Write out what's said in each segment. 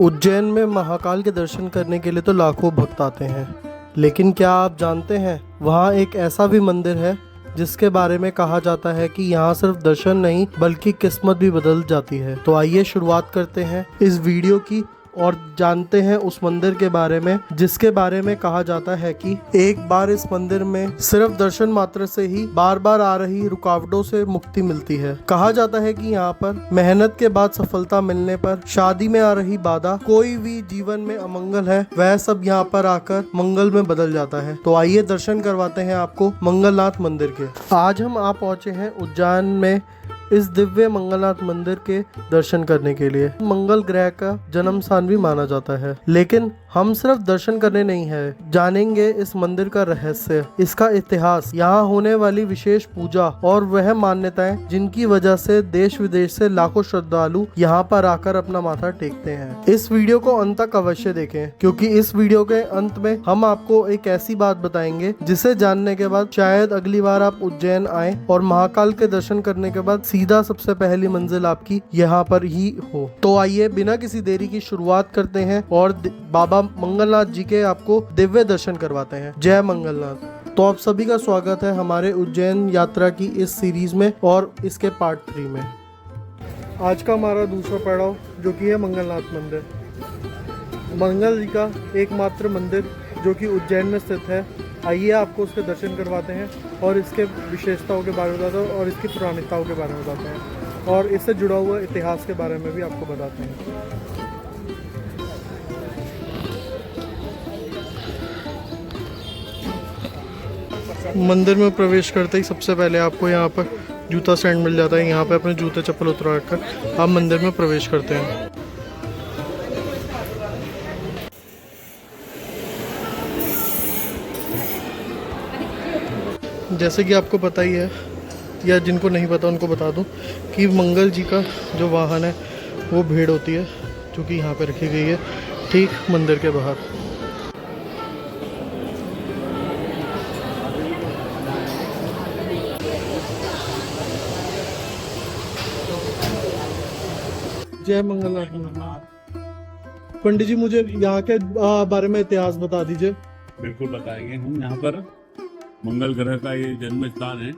उज्जैन में महाकाल के दर्शन करने के लिए तो लाखों भक्त आते हैं, लेकिन क्या आप जानते हैं वहाँ एक ऐसा भी मंदिर है जिसके बारे में कहा जाता है कि यहाँ सिर्फ दर्शन नहीं बल्कि किस्मत भी बदल जाती है। तो आइए शुरुआत करते हैं इस वीडियो की और जानते हैं उस मंदिर के बारे में जिसके बारे में कहा जाता है कि एक बार इस मंदिर में सिर्फ दर्शन मात्र से ही बार बार आ रही रुकावटों से मुक्ति मिलती है। कहा जाता है कि यहाँ पर मेहनत के बाद सफलता मिलने पर, शादी में आ रही बाधा, कोई भी जीवन में अमंगल है, वह सब यहाँ पर आकर मंगल में बदल जाता है। तो आइए दर्शन करवाते हैं आपको मंगलनाथ मंदिर के। आज हम आ पहुंचे हैं उज्जैन में इस दिव्य मंगलनाथ मंदिर के दर्शन करने के लिए। मंगल ग्रह का जन्म स्थान भी माना जाता है, लेकिन हम सिर्फ दर्शन करने नहीं है, जानेंगे इस मंदिर का रहस्य, इसका इतिहास, यहाँ होने वाली विशेष पूजा और वह मान्यताएं जिनकी वजह से देश विदेश से लाखों श्रद्धालु यहाँ पर आकर अपना माथा टेकते हैं। इस वीडियो को अंत तक अवश्य देखें, क्योंकि इस वीडियो के अंत में हम आपको एक ऐसी बात बताएंगे जिसे जानने के बाद शायद अगली बार आप उज्जैन आए और महाकाल के दर्शन करने के बाद सीधा सबसे पहली मंजिल आपकी यहाँ पर ही हो। तो आइए बिना किसी देरी की शुरुआत करते हैं और बाबा मंगलनाथ जी के आपको दिव्य दर्शन करवाते हैं। जय मंगलनाथ। तो आप सभी का स्वागत है हमारे उज्जैन यात्रा की इस सीरीज में और इसके पार्ट 3 में। आज का हमारा दूसरा पड़ाव जो कि है मंगलनाथ मंदिर। मंगल जी का एकमात्र मंदिर जो कि उज्जैन में स्थित है। आइए आपको उसके दर्शन करवाते हैं और इसके विशेषताओं के बारे में बताते हैं और इसकी पुराणिकताओं के बारे में बताते हैं और इससे जुड़ा हुआ इतिहास के बारे में भी आपको बताते हैं। मंदिर में प्रवेश करते ही सबसे पहले आपको यहाँ पर जूता स्टैंड मिल जाता है। यहाँ पे अपने जूते चप्पल उतरा कर आप मंदिर में प्रवेश करते हैं। जैसे कि आपको पता ही है या जिनको नहीं पता उनको बता दूं कि मंगल जी का जो वाहन है वो भेड़ होती है, जो कि यहाँ पे रखी गई है ठीक मंदिर के बाहर। जय मंगलनाथ। पंडित जी मुझे यहाँ के बारे में इतिहास बता दीजिए। बिल्कुल बताएंगे। हम यहाँ पर मंगल ग्रह का ये जन्म स्थान है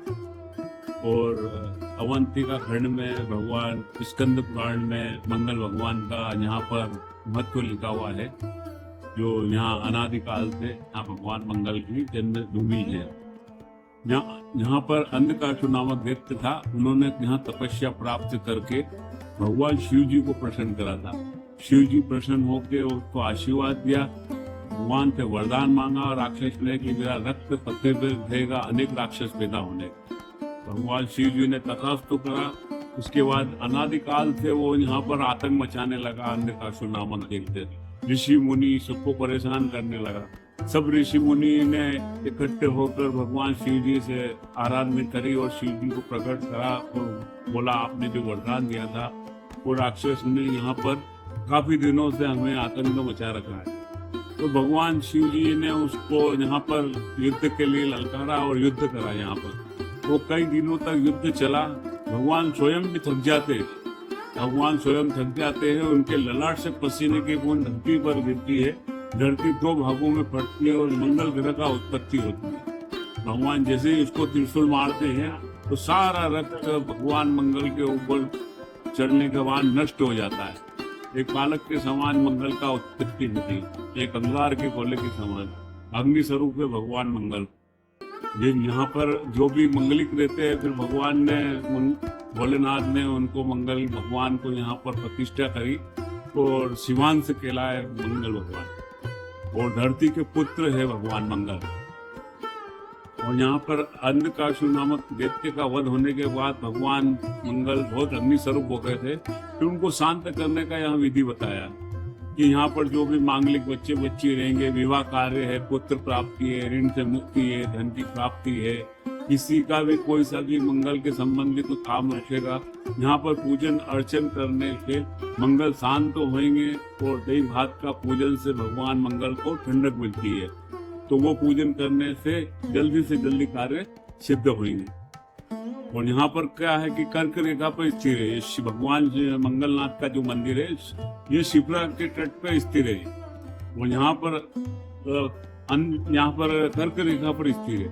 और अवंतिका खंड में भगवान स्कंद पुराण में मंगल भगवान का यहाँ पर महत्व लिखा हुआ है, जो यहाँ अनादिकाल से यहाँ भगवान मंगल की जन्मभूमि है। यहाँ पर अंधकासुर नामक व्यक्ति था, उन्होंने यहाँ तपस्या प्राप्त करके भगवान शिव जी को प्रसन्न करा था। शिव जी प्रसन्न होकर उसको आशीर्वाद दिया, भगवान से वरदान मांगा और राक्षस ने कि मेरा रक्त पत्ते पर रहेगा, अनेक राक्षस पैदा होने। भगवान शिव जी ने तथास्तु करा। उसके बाद अनादिकाल से वो यहाँ पर आतंक मचाने लगा। अंधकासुर नामक देखते ऋषि मुनि सबको परेशान करने लगा। सब ऋषि मुनि ने इकट्ठे होकर भगवान शिव जी से आराधना करी और शिव जी को प्रकट करा और बोला आपने जो वरदान दिया था वो राक्षस ने यहाँ पर काफी दिनों से हमें आतंक मचा रखा है। तो भगवान शिव जी ने उसको यहाँ पर युद्ध के लिए ललकारा और युद्ध करा। यहाँ पर वो कई दिनों तक युद्ध चला। भगवान स्वयं भी थक जाते हैं। उनके ललाट से पसीने की बूंद धरती पर गिरती है। धरती 2 भागों में फटती है और मंगल ग्रह का उत्पत्ति होती है। भगवान जैसे ही उसको त्रिशूल मारते हैं तो सारा रक्त भगवान मंगल के ऊपर चढ़ने के बाद नष्ट हो जाता है। एक बालक के समान मंगल का उत्पत्ति होती है, एक अंगार के गोले के समान। अग्नि स्वरूप है भगवान मंगल। यहाँ पर जो भी मंगलिक रहते हैं, फिर भगवान ने भोलेनाथ ने उनको मंगल भगवान को यहाँ पर प्रतिष्ठा करी और शिवान से कहलाए मंगल भगवान और धरती के पुत्र है भगवान मंगल। और यहाँ पर अंधकासुर नामक दैत्य का वध होने के बाद भगवान मंगल बहुत अग्नि स्वरूप हो गए थे। फिर उनको शांत करने का यहाँ विधि बताया कि यहाँ पर जो भी मांगलिक बच्चे बच्ची रहेंगे, विवाह कार्य है, पुत्र प्राप्ति है, ऋण से मुक्ति है, धन की प्राप्ति है, किसी का भी कोई सा भी मंगल के संबंधित तो काम रखेगा, यहाँ पर पूजन अर्चन करने से मंगल शांत तो होंगे और दही भात का पूजन से भगवान मंगल को ठंडक मिलती है। तो वो पूजन करने से जल्दी कार्य सिद्ध होंगे। और यहाँ पर क्या है कि कर्क रेखा पर स्थिर है। भगवान मंगलनाथ का जो मंदिर है ये शिप्रा के तट पर स्थिर है। और यहाँ पर कर्क रेखा पर स्थिर है।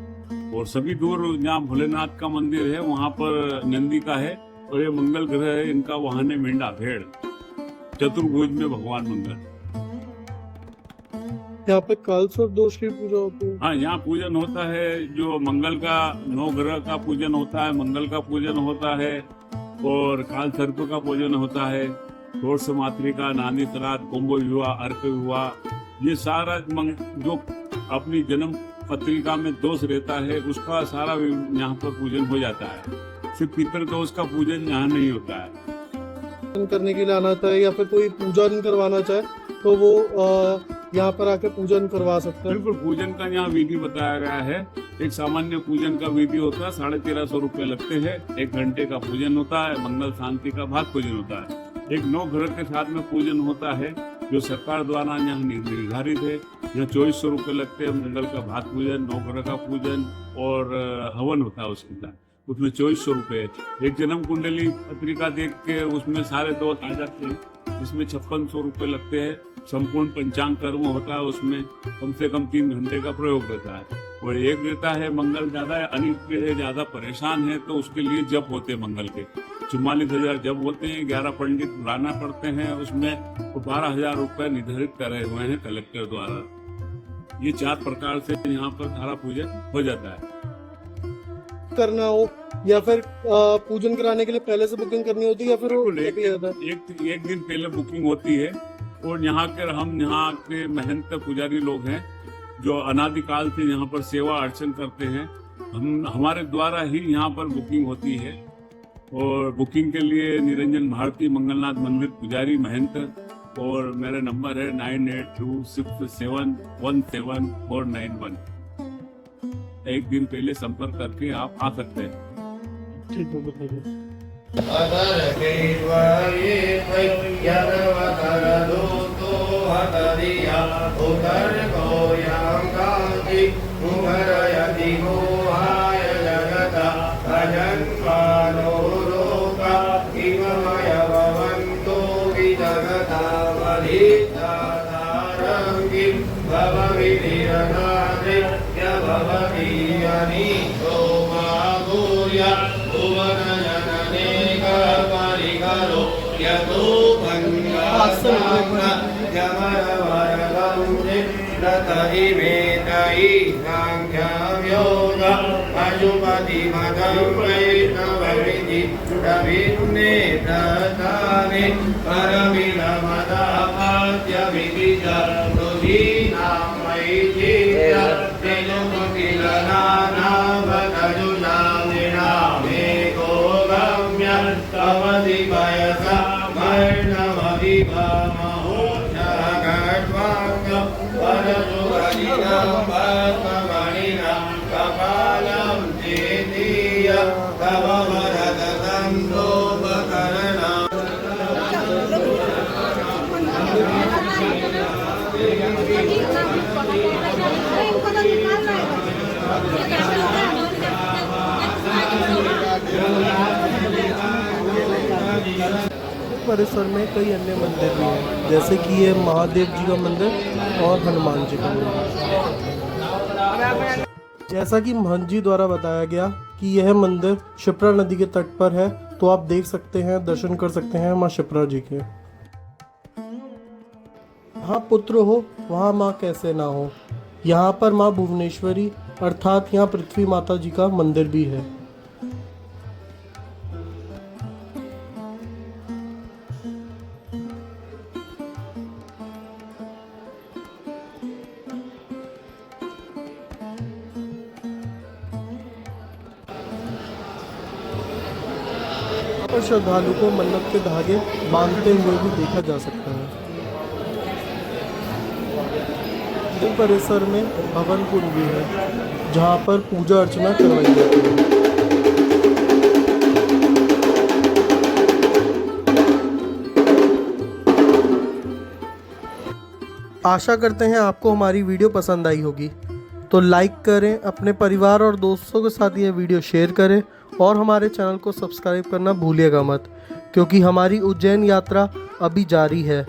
और सभी दूर जहाँ भोलेनाथ का मंदिर है वहाँ पर नंदी का है, और ये मंगल ग्रह है, इनका वाहन है मेंढा भेड़। चतुर्भुज में भगवान मंगल। यहाँ पे कालसर्प दोष की पूजा होती है। हाँ, यहाँ पूजन होता है, जो मंगल का 9 ग्रह का पूजन होता है, मंगल का पूजन होता है, और काल सर्प का पूजन होता है, षोडश मातृका, नानी श्राद्ध, कुंभ विवाह, अर्क विवाह, ये सारा जो अपनी जन्म पत्रिका में दोष रहता है उसका सारा यहाँ पर पूजन हो जाता है। सिर्फ पितर दोष का पूजन यहाँ नहीं होता है। पूजन करने के लिए आना चाहे या फिर कोई पूजन करवाना चाहे तो वो यहाँ पर आके पूजन करवा सकते हैं। बिल्कुल, पूजन का यहाँ विधि बताया गया है। एक सामान्य पूजन का विधि होता है, 1350 रुपए लगते हैं। 1 घंटे का पूजन होता है, मंगल शांति का भाग पूजन होता है। एक 9 ग्रह के साथ में पूजन होता है जो सरकार द्वारा यहाँ निर्धारित है। यहाँ 2400 रुपए लगते हैं। मंगल का भाग पूजन, 9 ग्रह का पूजन और हवन होता है उसके साथ, उसमें 2400 रुपए। एक जन्म कुंडली पत्रिका देख के उसमें सारे दोष आ जाते हैं, इसमें 5600 रुपए लगते हैं। संपूर्ण पंचांग कर्म होता है, उसमें कम से कम 3 घंटे का प्रयोग रहता है। और एक रहता है मंगल ज्यादा अनिष्ट है, ज्यादा परेशान है, तो उसके लिए जप होते हैं मंगल के 44,000 जप होते हैं। 11 पंडित बुलाना पड़ते हैं, उसमें 12,000 रुपए निर्धारित करे हुए हैं कलेक्टर द्वारा। ये 4 प्रकार से यहाँ पर सारा पूजन हो जाता है। करना हो या फिर पूजन कराने के लिए पहले से बुकिंग करनी होती है या फिर एक दिन पहले बुकिंग होती है। और यहाँ के महंत पुजारी लोग हैं जो अनादिकाल से यहाँ पर सेवा अर्चन करते हैं। हमारे द्वारा ही यहाँ पर बुकिंग होती है। और बुकिंग के लिए निरंजन भारती मंगलनाथ मंदिर पुजारी महंत, और मेरा नंबर है 9826717491। एक दिन पहले संपर्क करके आप आ सकते हैं। ठीक है, बताइए। परिसर में कई अन्य मंदिर भी हैं, जैसे कि ये महादेव जी का मंदिर और हनुमान जी का मंदिर। जैसा कि महंत जी द्वारा बताया गया कि यह मंदिर शिप्रा नदी के तट पर है, तो आप देख सकते हैं, दर्शन कर सकते हैं माँ शिप्रा जी के। जहाँ पुत्र हो वहाँ माँ कैसे ना हो। यहाँ पर माँ भुवनेश्वरी अर्थात यहाँ पृथ्वी माता जी का मंदिर भी है। और श्रद्धालु को मन्नत के धागे बांधते हुए भी देखा जा सकता है। इस परिसर में भवन कुंड भी है, जहाँ पर पूजा अर्चना करवाई जाती है। आशा करते हैं आपको हमारी वीडियो पसंद आई होगी, तो लाइक करें, अपने परिवार और दोस्तों के साथ यह वीडियो शेयर करें और हमारे चैनल को सब्सक्राइब करना भूलिएगा मत, क्योंकि हमारी उज्जैन यात्रा अभी जारी है।